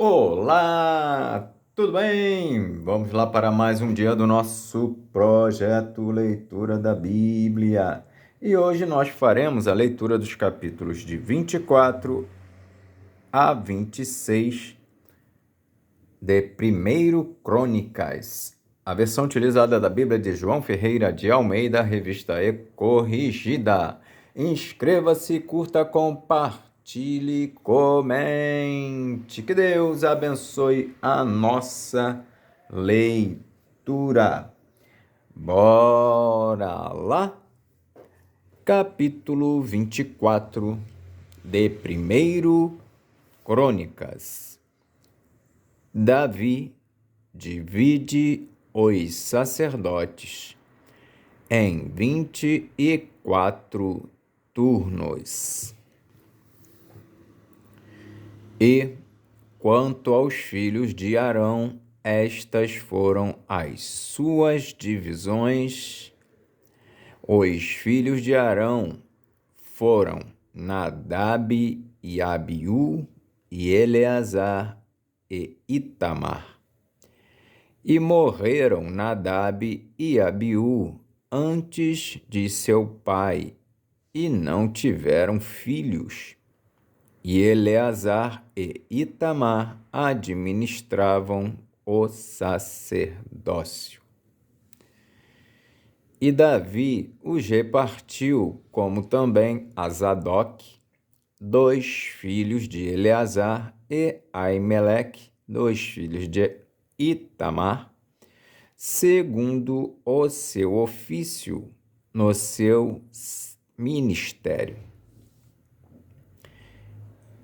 Olá, tudo bem? Vamos lá para mais um dia do nosso projeto Leitura da Bíblia. E hoje nós faremos a leitura dos capítulos de 24 a 26 de 1 Crônicas. A versão utilizada da Bíblia de João Ferreira de Almeida, revista E Corrigida. Inscreva-se, curta, compartilhe, comente. Que Deus abençoe a nossa leitura. Bora lá? Capítulo 24 de 1 Crônicas. Davi divide os sacerdotes em 24 turnos. E, quanto aos filhos de Arão, estas foram as suas divisões. Os filhos de Arão foram Nadab e Abiú e Eleazar e Itamar. E morreram Nadab e Abiú antes de seu pai, e não tiveram filhos. E Eleazar e Itamar administravam o sacerdócio. E Davi os repartiu, como também a Zadok, 2 filhos de Eleazar, e Aimeleque, 2 filhos de Itamar, segundo o seu ofício no seu ministério.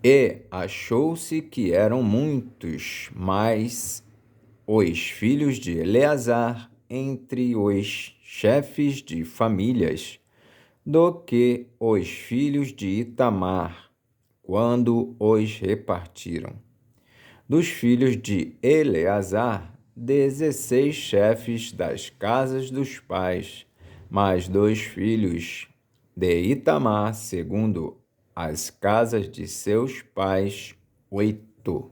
E achou-se que eram muitos mais os filhos de Eleazar entre os chefes de famílias do que os filhos de Itamar, quando os repartiram. Dos filhos de Eleazar, 16 chefes das casas dos pais, mais 2 filhos de Itamar, segundo as casas de seus pais, 8.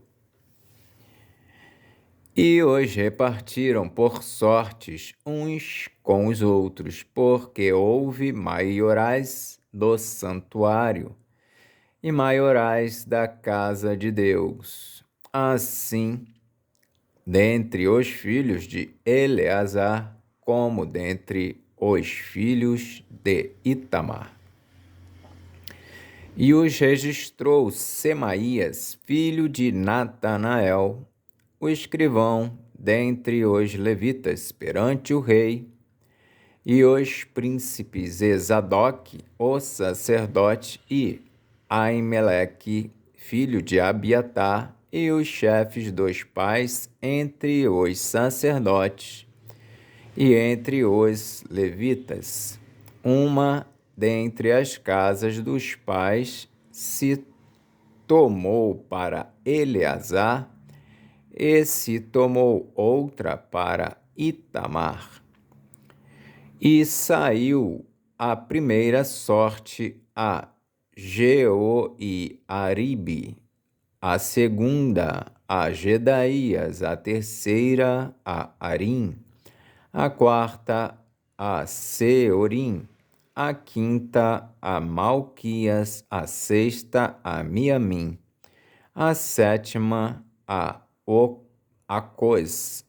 E os repartiram por sortes uns com os outros, porque houve maiorais do santuário e maiorais da casa de Deus. Assim, dentre os filhos de Eleazar, como dentre os filhos de Itamar. E os registrou Semaías, filho de Natanael, o escrivão, dentre os levitas, perante o rei, e os príncipes Zadok, o sacerdote, e Aimeleque, filho de Abiatar, e os chefes dos pais entre os sacerdotes e entre os levitas. Uma dentre as casas dos pais se tomou para Eleazar, e se tomou outra para Itamar. E saiu a primeira sorte a Jeoiaribe, a segunda a Gedaías, a terceira a Arim, a quarta a Seorim, a quinta a Malquias, a sexta a Miamim, a sétima a Acos,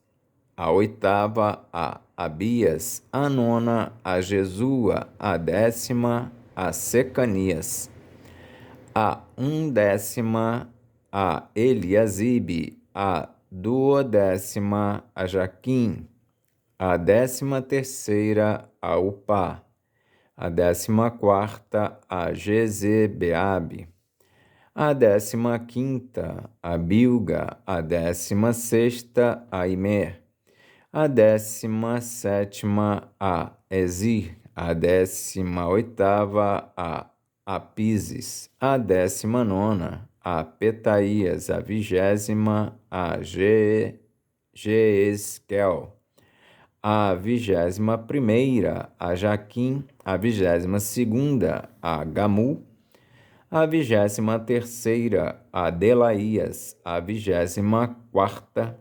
a oitava a Abias, a nona a Jesua, a décima a Secanias, a undécima a Eliasibe, a duodécima a Jaquim, a 13ª a Upá, a 14ª a Jezebeabe, a 15ª a Bilga, a 16ª a Imer, a 17ª a Ezir, a 18ª a Apises, a 19ª a Petaías, a 20ª a Jeesquel, a 21ª a Jaquim, a 22ª a Gamu, a 23ª, a Delaías, a 24ª,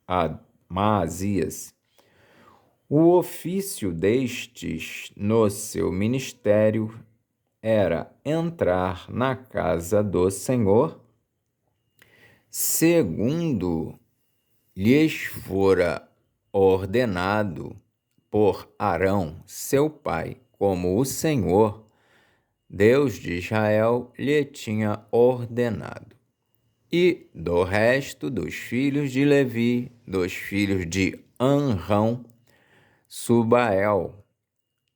a Maasias. O ofício destes no seu ministério era entrar na casa do Senhor, segundo lhes fora ordenado por Arão, seu pai, como o Senhor, Deus de Israel, lhe tinha ordenado. E do resto dos filhos de Levi, dos filhos de Anrão, Subael,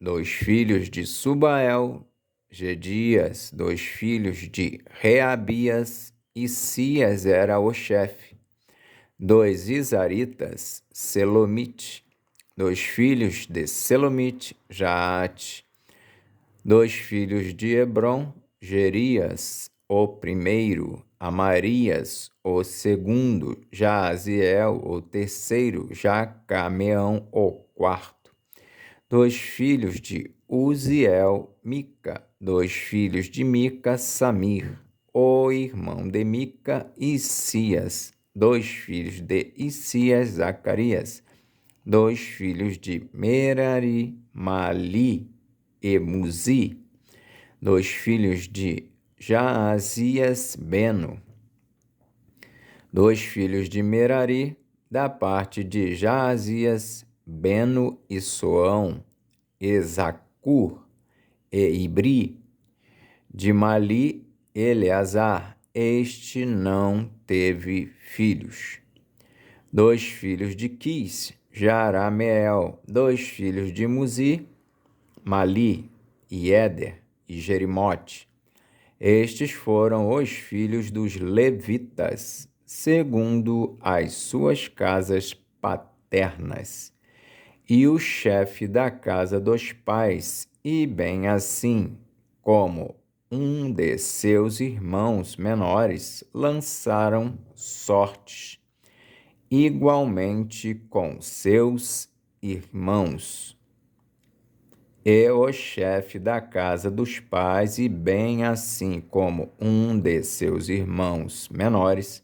dos filhos de Subael, Gedias, dos filhos de Reabias, e Sias era o chefe. Dos Isaritas, Selomite, dos filhos de Selomite, Jaate. Dos filhos de Hebron, Gerias, o primeiro, Amarias, o segundo, Jaaziel, o terceiro, Jacameão, o quarto. Dos filhos de Uziel, Mica. Dos filhos de Mica, Samir, o irmão de Mica, Isias. Dos filhos de Isias, Zacarias. Dos filhos de Merari, Mali e Muzi. Dos filhos de Jaazias, Beno. Dos filhos de Merari, da parte de Jaazias, Beno e Soão, Ezacur e Ibri. De Mali, Eleazar, este não teve filhos. Dos filhos de Quis, Jarameel. Dos filhos de Muzi, Mali, e Éder e Jerimote. Estes foram os filhos dos levitas, segundo as suas casas paternas. E o chefe da casa dos pais, e bem assim como um de seus irmãos menores, lançaram sortes, igualmente com seus irmãos. E o chefe da casa dos pais, e bem assim como um de seus irmãos menores,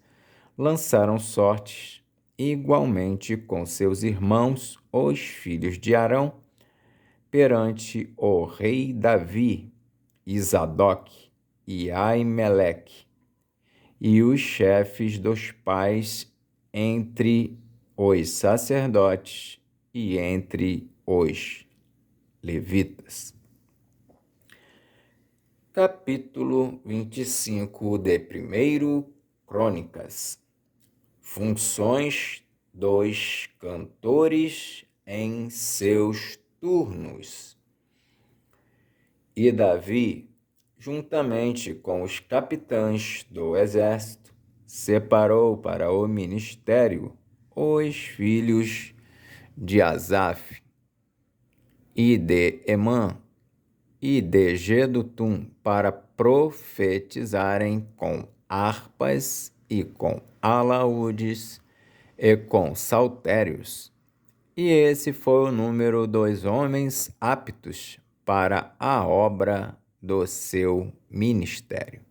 lançaram sortes, igualmente com seus irmãos, os filhos de Arão, perante o rei Davi, Isadoc e Aimeleque, e os chefes dos pais entre os sacerdotes e entre os levitas. Capítulo 25 de 1 Crônicas. Funções dos cantores em seus turnos. E Davi, juntamente com os capitães do exército, separou para o ministério os filhos de Asaf, e de Emã, e de Gedutum, para profetizarem com harpas e com alaúdes e com saltérios. E esse foi o número dos homens aptos para a obra do seu ministério.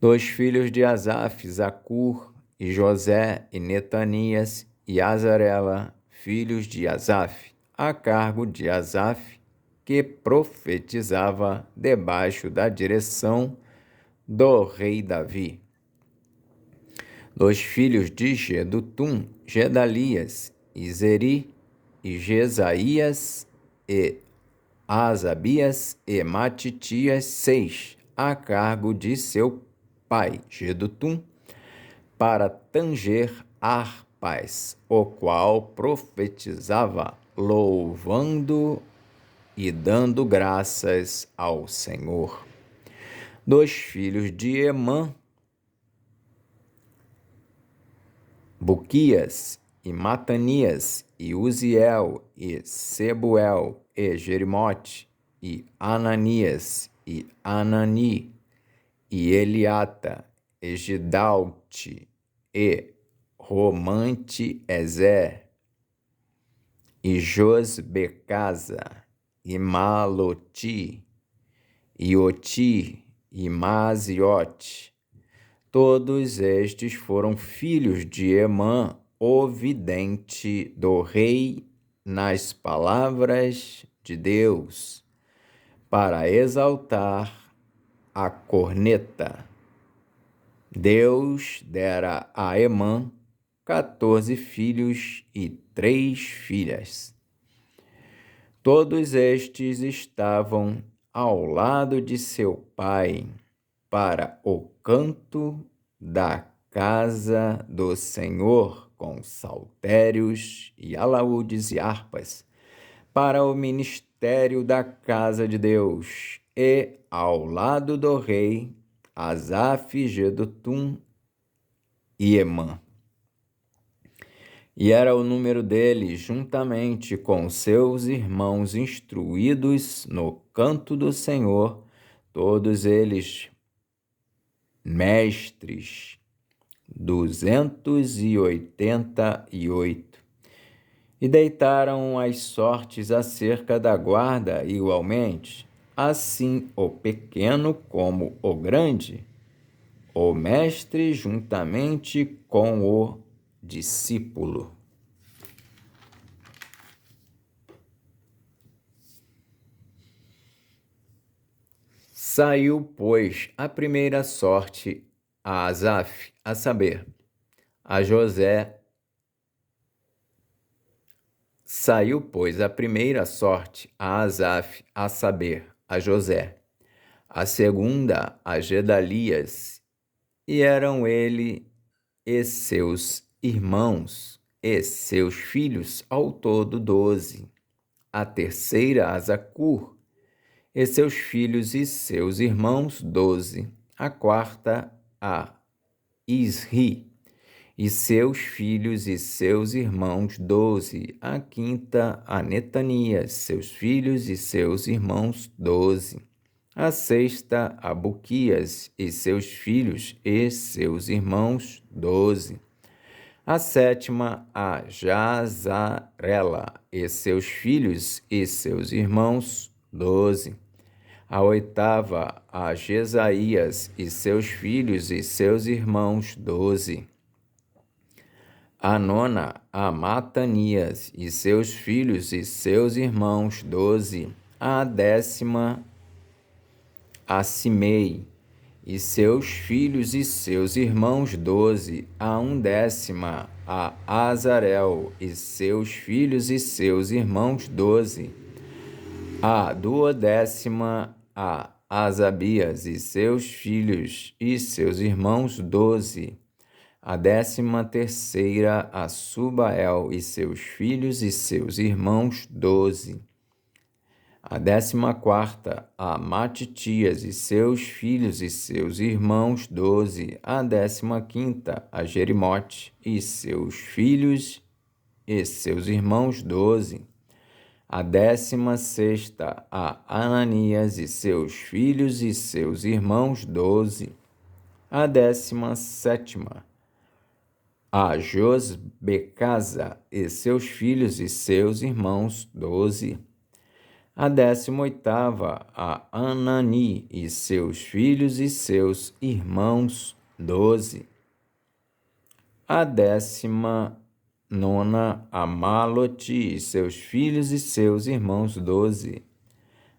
Dos filhos de Asaf, Zacur, e José, e Netanias, e Azarela, filhos de Asaf, a cargo de Asaf, que profetizava debaixo da direção do rei Davi. Dos filhos de Gedutum, Gedalias, e Zeri, e Jesaías, e Asabias, e Matitias, 6, a cargo de seu pai, Gedutum, para tanger harpas, o qual profetizava, louvando e dando graças ao Senhor. Dos filhos de Emã, Buquias, e Matanias, e Uziel, e Sebuel, e Jerimote, e Ananias, e Anani, e Eliata, e Gidalte, e Romante Ezer, e Josbecasa, e Maloti, e Oti, e Maziote. Todos estes foram filhos de Emã, o vidente do rei, nas palavras de Deus, para exaltar a corneta. Deus dera a Emã 14 filhos e 3 filhas. Todos estes estavam ao lado de seu pai para o canto da casa do Senhor, com saltérios e alaúdes e harpas, para o ministério da casa de Deus, e ao lado do rei, Asaf, Jedutum e Emã. E era o número deles, juntamente com seus irmãos instruídos no canto do Senhor, todos eles mestres, 288. E deitaram as sortes acerca da guarda igualmente, assim o pequeno como o grande, o mestre juntamente com o discípulo. Saiu, pois, a primeira sorte a Asaf, a saber, a José. Saiu, pois, a primeira sorte a Asaf, a saber, a José, a segunda a Gedalias, e eram ele e seus irmãos e seus filhos, ao todo 12. A terceira a Zacur, e seus filhos e seus irmãos, 12. A quarta a Isri, e seus filhos e seus irmãos, 12. A quinta a Netanias, seus filhos e seus irmãos, 12. A sexta a Buquias, e seus filhos e seus irmãos, 12. A sétima a Jazarela, e seus filhos e seus irmãos, 12. A oitava a Jesaías, e seus filhos e seus irmãos, 12. A nona a Matanias, e seus filhos e seus irmãos, 12. A décima a Simei, e seus filhos e seus irmãos, 12. A undécima a Azarel, e seus filhos e seus irmãos, 12. A duodécima a Asabias, e seus filhos e seus irmãos, 12. A 13ª a Subael, e seus filhos e seus irmãos, 12. A 14ª a Matitias, e seus filhos e seus irmãos, 12. A 15ª a Jerimote, e seus filhos e seus irmãos, 12. A 16ª a Ananias, e seus filhos e seus irmãos, 12. A 17ª a Josbecasa, e seus filhos e seus irmãos, 12. A 18ª a Anani, e seus filhos e seus irmãos, 12. A 19ª a Malote, e seus filhos e seus irmãos, 12.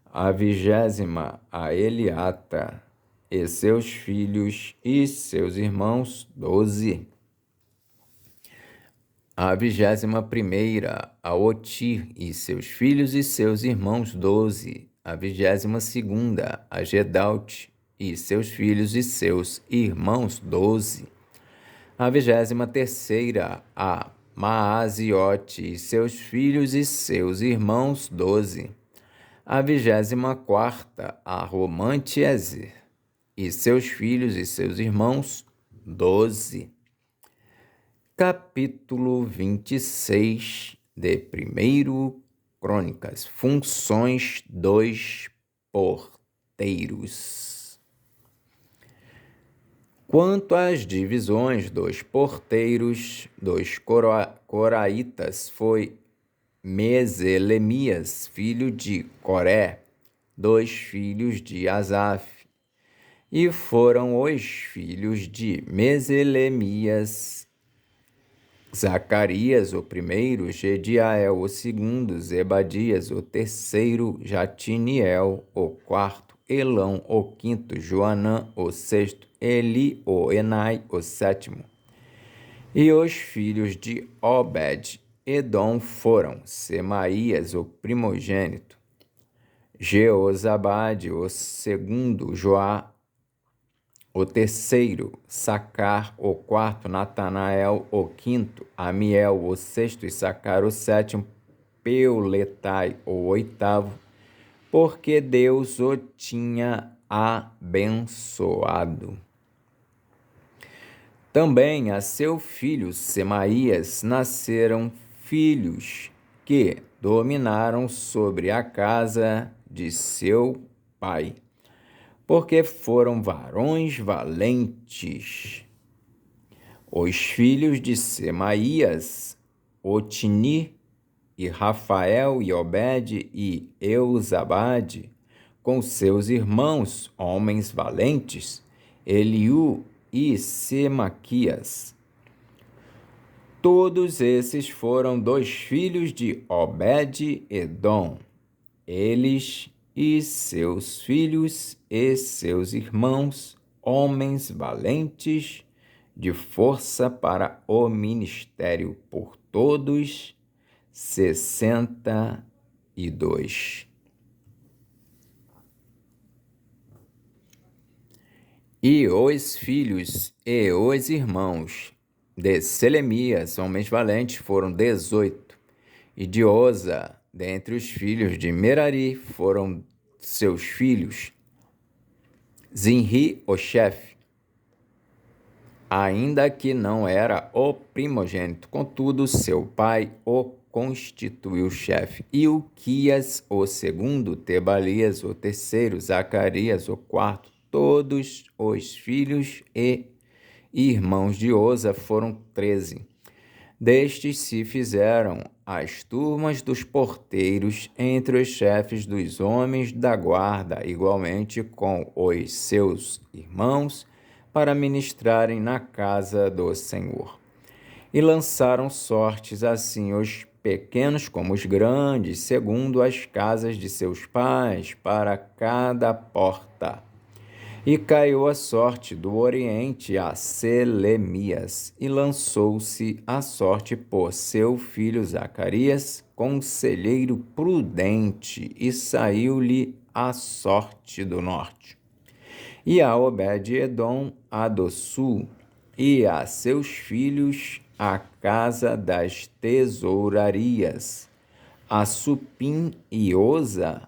A 20ª a Eliata, e seus filhos e seus irmãos, 12. A 21ª a Otir, e seus filhos e seus irmãos, 12. A 22ª a Gedalte, e seus filhos e seus irmãos, 12. A 23ª a Maaziote, e seus filhos e seus irmãos, 12. A 24ª a Romantiezer, e seus filhos e seus irmãos, 12. Capítulo 26 de 1 Crônicas. Funções dos porteiros. Quanto às divisões dos porteiros dos coraitas, foi Meselemias, filho de Coré, 2 filhos de Asaf. E foram os filhos de Meselemias: Zacarias, o primeiro; Jediael, o segundo; Zebadias, o terceiro; Jatiniel, o quarto; Elão, o quinto; Joanã, o sexto; Elioenai, o sétimo. E os filhos de Obed-Edom foram: Semaías, o primogênito; Jeozabade, o segundo; Joá, o terceiro; Sacar, o quarto; Natanael, o quinto; Amiel, o sexto; Issacar, o sétimo; Peuletai, o oitavo, porque Deus o tinha abençoado. Também a seu filho Semaías nasceram filhos que dominaram sobre a casa de seu pai, porque foram varões valentes. Os filhos de Semaías: Otni, e Rafael, e Obed, e Eusabade, com seus irmãos, homens valentes, Eliú e Semaquias. Todos esses foram dos filhos de Obed-Edom. Eles e seus filhos e seus irmãos, homens valentes, de força para o ministério, por todos 62. E os filhos e os irmãos de Selemias, homens valentes, foram 18. E de Oza, dentre os filhos de Merari, foram seus filhos: Zinri, o chefe, ainda que não era o primogênito, contudo seu pai o constituiu chefe; e Uquias, o segundo; Tebalias, o terceiro; Zacarias, o quarto. Todos os filhos e irmãos de Oza foram 13. Destes se fizeram as turmas dos porteiros entre os chefes dos homens da guarda, igualmente com os seus irmãos, para ministrarem na casa do Senhor. E lançaram sortes assim os pequenos como os grandes, segundo as casas de seus pais, para cada porta. E caiu a sorte do oriente a Selemias, e lançou-se a sorte por seu filho Zacarias, conselheiro prudente, e saiu-lhe a sorte do norte. E a Obed-Edom a do sul, e a seus filhos a casa das tesourarias, a Supim e Oza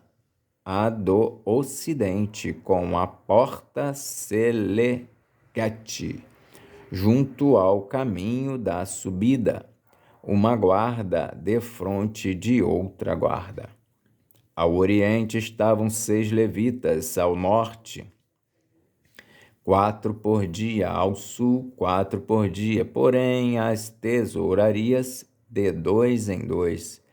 a do ocidente, com a porta Selequete, junto ao caminho da subida, uma guarda defronte de outra guarda. Ao oriente estavam 6 levitas, ao norte 4 por dia, ao sul 4 por dia, porém as tesourarias de 2 em 2.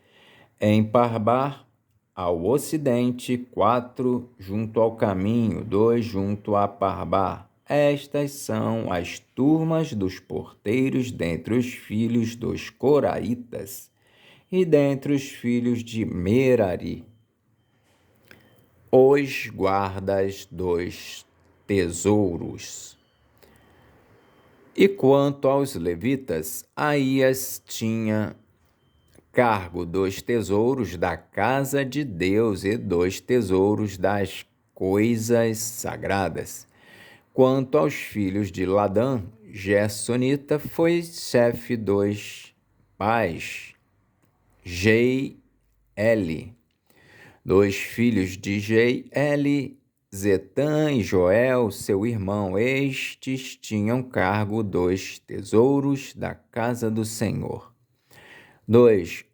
Em Parbar, ao ocidente, 4 junto ao caminho, 2 junto a Parbar. Estas são as turmas dos porteiros dentre os filhos dos Coraitas e dentre os filhos de Merari, os guardas dos tesouros. E quanto aos levitas, Aías tinha cargo dos tesouros da casa de Deus e dos tesouros das coisas sagradas. Quanto aos filhos de Ladã, Gersonita foi chefe dos pais, Jeieli. Dos filhos de Jeieli, Zetã e Joel, seu irmão. Estes tinham cargo dos tesouros da casa do Senhor. 2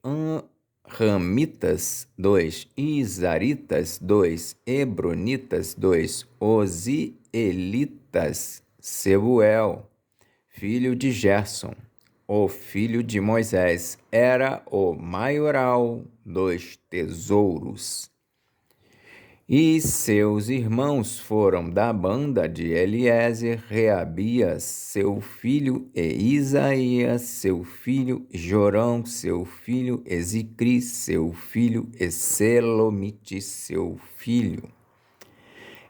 Ramitas, 2 Izaritas, 2 Hebronitas, 2 Ozielitas. Sebuel, filho de Gerson, o filho de Moisés, era o maioral dos tesouros. E seus irmãos foram da banda de Eliezer, Reabias, seu filho, e Isaías, seu filho, Jorão, seu filho, Ezicri, seu filho, e Selomite, seu filho.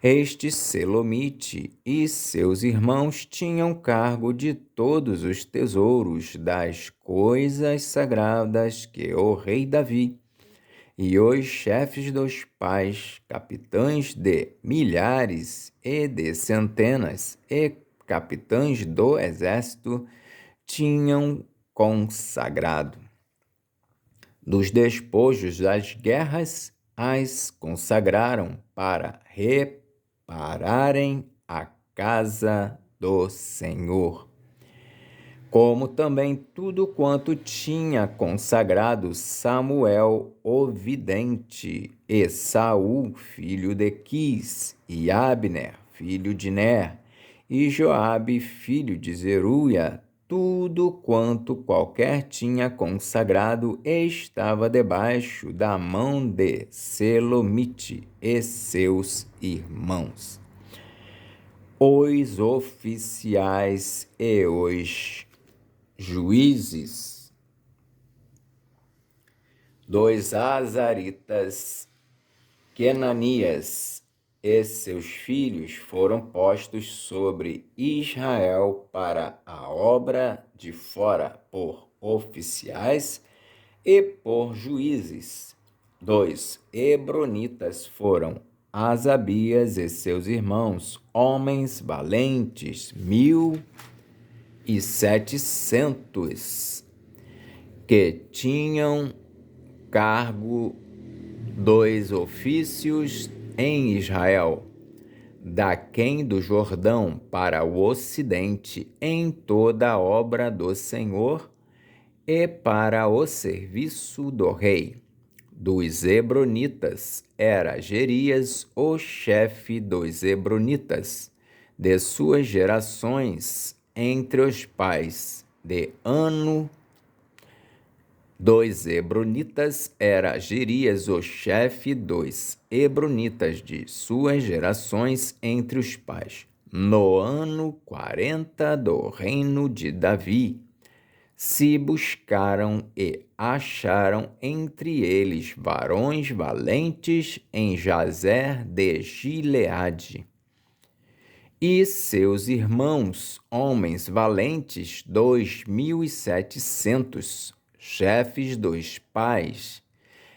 Este Selomite e seus irmãos tinham cargo de todos os tesouros das coisas sagradas que o rei Davi e os chefes dos pais, capitães de milhares e de centenas e capitães do exército tinham consagrado. Dos despojos das guerras, as consagraram para repararem a casa do Senhor, como também tudo quanto tinha consagrado Samuel o vidente, e Saul, filho de Quis, e Abner, filho de Ner, e Joabe, filho de Zeruia, tudo quanto qualquer tinha consagrado estava debaixo da mão de Selomite e seus irmãos. Os oficiais e os juízes dos Azaritas, Quenanias e seus filhos foram postos sobre Israel para a obra de fora por oficiais e por juízes. Dos Hebronitas foram Asabias e seus irmãos, homens valentes, 1.700, que tinham cargo dos ofícios em Israel, daquém do Jordão para o ocidente, em toda a obra do Senhor e para o serviço do rei. Dos Hebronitas era Gerias, o chefe dos Hebronitas, de suas gerações entre os pais de Ano. Dos Hebronitas era Gerias, o chefe dos Hebronitas, de suas gerações entre os pais. No ano 40 do reino de Davi, se buscaram e acharam entre eles varões valentes em Jazer de Gileade. E seus irmãos, homens valentes, 2.700, chefes dos pais.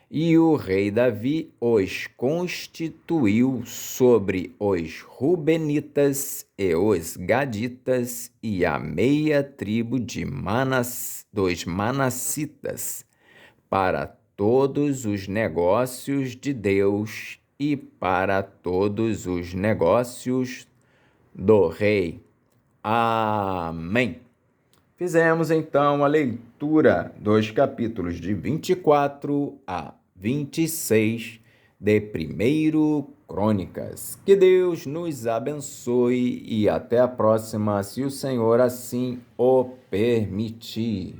E o rei Davi os constituiu sobre os Rubenitas e os Gaditas e a meia tribo dos Manassitas, para todos os negócios de Deus e para todos os negócios do rei. Amém. Fizemos então a leitura dos capítulos de 24 a 26 de 1 Crônicas. Que Deus nos abençoe e até a próxima, se o Senhor assim o permitir.